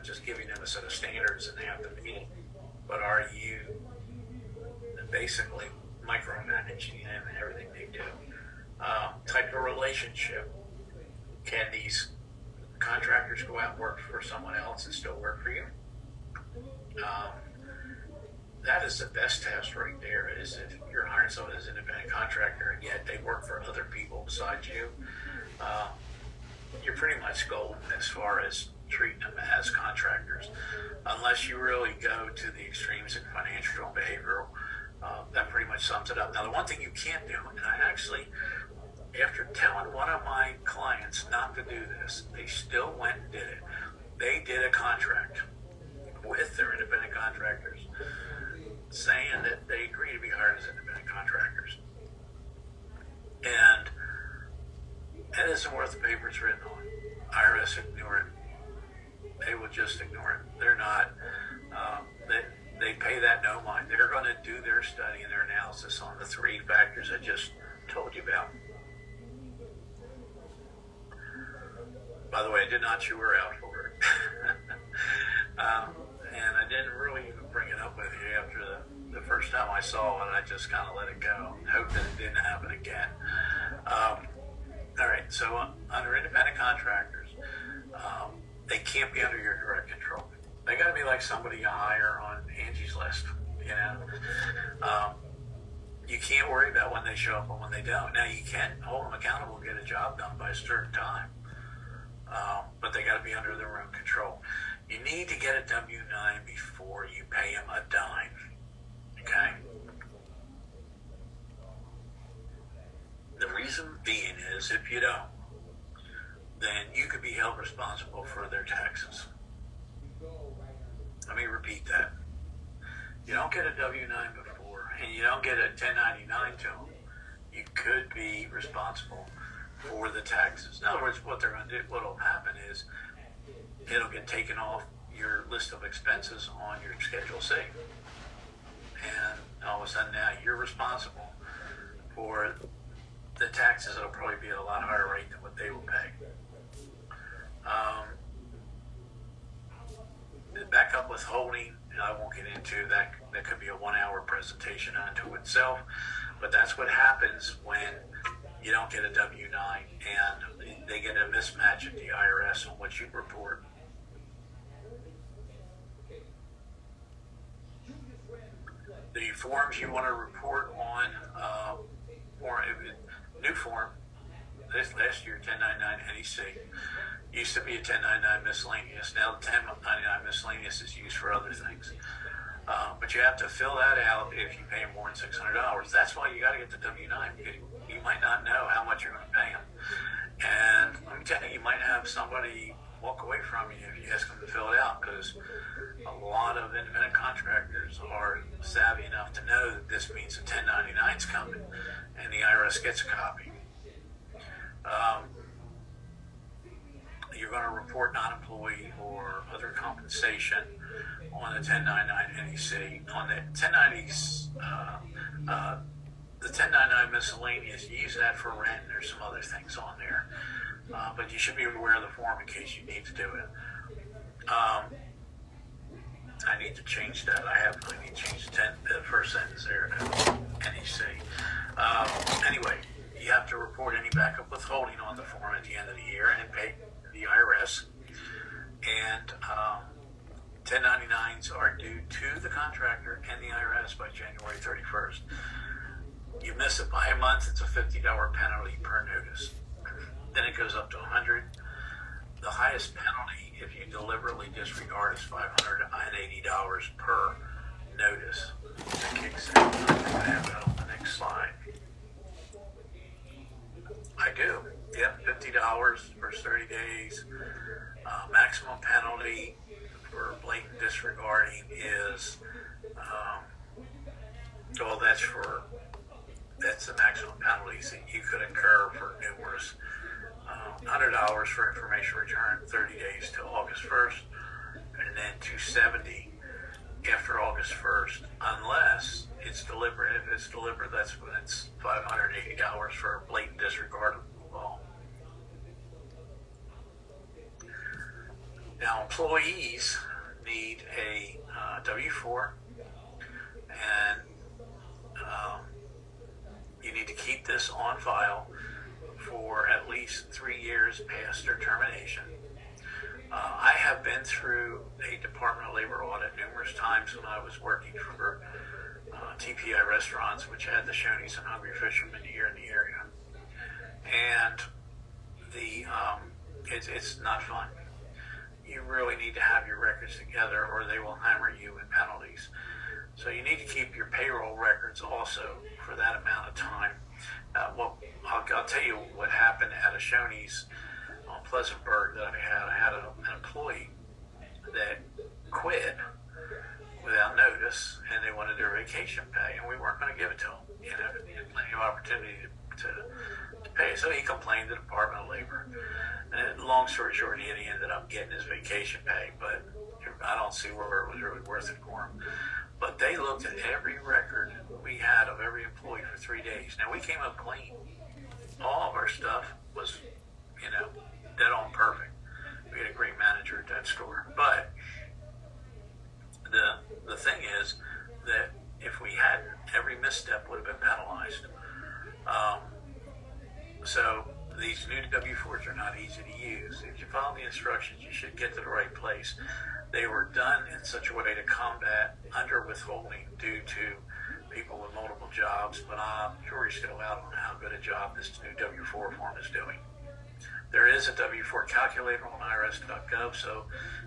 just giving them a set of standards and they have to meet, but are you basically micromanaging them and everything they do? Type of relationship. Can these contractors go out and work for someone else and still work for you? That is the best test right there, is if you're hiring someone as an independent contractor and yet they work for other people besides you, you're pretty much golden as far as treating them as contractors. Unless you really go to the extremes in financial and behavioral, that pretty much sums it up. Now, the one thing you can't do, and I actually, after telling one of my clients not to do this, they still went and did it. They did a contract with their independent contractors saying that they agree to be hired as independent contractors. And that isn't worth the paper it's written on. IRS ignore it. They will just ignore it. They're not, they pay that no mind. They're going to do their study and their analysis on the three factors I just told you about. By the way, I did not chew her out for it. And I didn't really even bring it up with you after the first time I saw it. I just kind of let it go. Hope that it didn't happen again. All right, so under independent contractors, they can't be under your direct control. They got to be like somebody you hire on Angie's List, you know. You can't worry about when they show up and when they don't. Now, you can hold them accountable and get a job done by a certain time, but they got to be under their own control. You need to get a W-9 before you pay them a dime, okay? The reason being is if you don't, then you could be held responsible for their taxes. Let me repeat that. You don't get a W-9 before, and you don't get a 1099 to them, you could be responsible for the taxes. In other words, what they're going to do, what will happen is it'll get taken off your list of expenses on your Schedule C. And all of a sudden now you're responsible for the taxes. It'll probably be at a lot higher rate than what they will pay. The backup withholding, I won't get into that. That could be a 1-hour presentation unto itself, but that's what happens when you don't get a W-9 and they get a mismatch at the IRS on what you report. The forms you want to report on, or new form, this last year, 1099 NEC, used to be a 1099 miscellaneous. Now the 1099 miscellaneous is used for other things. But you have to fill that out if you pay them more than $600. That's why you got to get the W-9, because you might not know how much you're going to pay them. And let me tell you, you might have somebody walk away from you if you ask them to fill it out, because a lot of independent contractors are savvy enough to know that this means a 1099 is coming, and the IRS gets a copy. You're going to report non-employee or other compensation on the 1099 NEC. On the 1090s, the 1099 miscellaneous, you use that for rent. There's some other things on there. But you should be aware of the form in case you need to do it. I need to change that. I need to change the first sentence there to NEC. Anyway, you have to report any backup withholding on the form at the end of the year and pay the IRS. And 1099s are due to the contractor and the IRS by January 31st. You miss it by a month, it's a $50 penalty per notice. Then it goes up to $100. The highest penalty, if you deliberately disregard, is $580 per notice. That kicks in. I think I have that on the next slide. I do. Yep, $50 for 30 days. Maximum penalty for blatant disregarding is, that's the maximum penalties that you could incur for numerous. $100 for information return 30 days till August 1st, and then $270 after August 1st, unless it's deliberate. If it's deliberate, that's when it's $580 for blatant disregard of the law. Now, employees need a W-4, and you need to keep this on file for at least 3 years past their termination. I have been through a Department of Labor audit numerous times when I was working for TPI Restaurants, which had the Shoney's and Hungry Fisherman here in the area. And it's not fun. You really need to have your records together or they will hammer you with penalties. So you need to keep your payroll records also for that amount of time. Well, I'll tell you what happened at a Shoney's on Pleasantburg that I had. I had an employee that quit without notice, and they wanted their vacation pay, and we weren't going to give it to him. He had plenty of opportunity to pay. So he complained to the Department of Labor. And long story short, he ended up getting his vacation pay, but I don't see where it was really worth it for him. But they looked at every record we had of every employee for 3 days. Now, we came up clean. All of our stuff was, dead on perfect. We had a great manager at that store. But the thing is that if we hadn't, every misstep would have been penalized. So these new W-4s are not easy to use. If you follow the instructions, you should get to the right place. They were done in such a way to combat under withholding due to people with multiple jobs, but jury's still out on how good a job this new W-4 form is doing. There is a W-4 calculator on irs.gov, so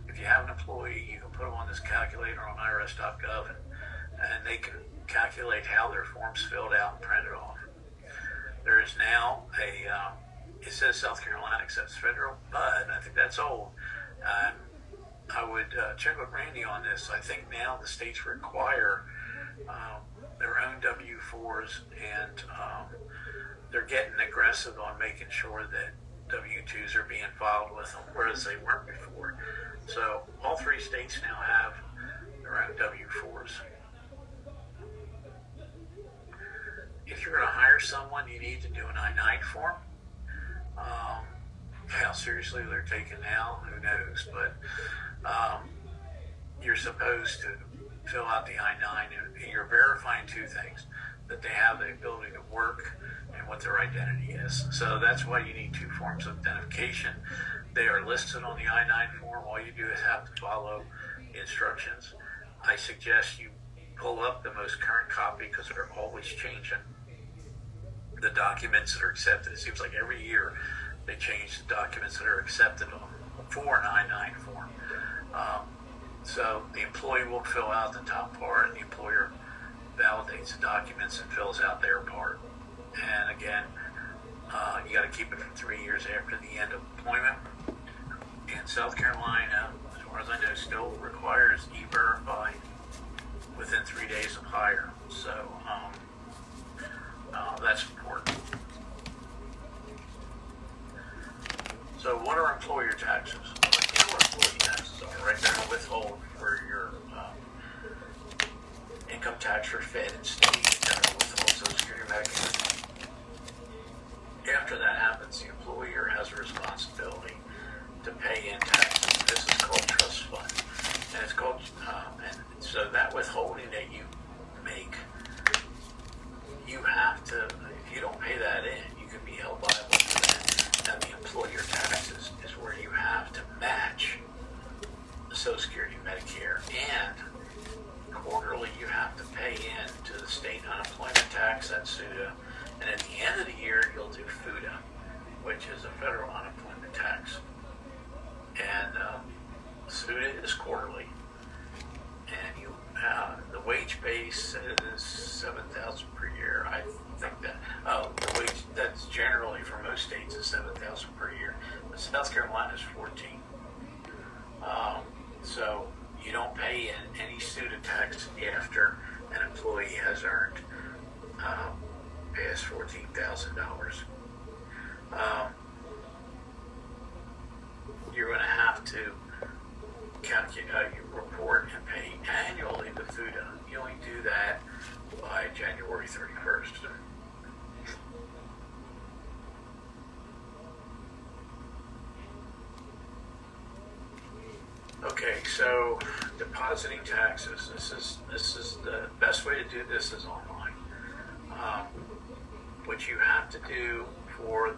if you have an employee, you can put them on this calculator on irs.gov, and they can calculate how their form's filled out and printed off. There is now it says South Carolina accepts federal, but I think that's old. I would check with Randy on this. I think now the states require their own W-4s, and they're getting aggressive on making sure that W-2s are being filed with them, whereas they weren't before. So all 3 states now have their own W-4s. If you're going to hire someone, you need to do an I-9 form. How seriously they're taken now, who knows? But you're supposed to fill out the I-9, and you're verifying 2 things: that they have the ability to work and what their identity is. So that's why you need 2 forms of identification. They are listed on the I-9 form. All you do is have to follow instructions. I suggest you pull up the most current copy because they're always changing the documents that are accepted. It seems like every year they change the documents that are accepted for an I-9 form. So the employee will fill out the top part, and the employer validates the documents and fills out their part. And again, you got to keep it for 3 years after the end of employment. And South Carolina, as far as I know, still requires E-Verify within 3 days of hire. So that's important. So what are employer taxes? You know what employee taxes are, right? They're going to withhold for your income tax for Fed and state. They're going to withhold Social Security, Medicare. After that happens, the employer has a responsibility to pay in taxes. This is called trust fund. And it's called, and so that withholding that you make, you have to, if you don't pay that in, you can be held liable for that. Now, the employer taxes is where you have to match the Social Security, Medicare, and quarterly you have to pay in to the state unemployment tax, that's SUTA, and at the end of the year you'll do FUTA, which is a federal unemployment tax. And SUTA is quarterly, and you the wage base is $7,000 per year. I think that the wage that's generally for most states is $7,000 per year, but South Carolina is 14. So you don't pay in any SUTA tax after an employee has earned past $14,000. You're going to have to calculate, you report and pay annually the FUTA. You only do that by January 31st. so depositing taxes. This is the best way to do this is online. What you have to do for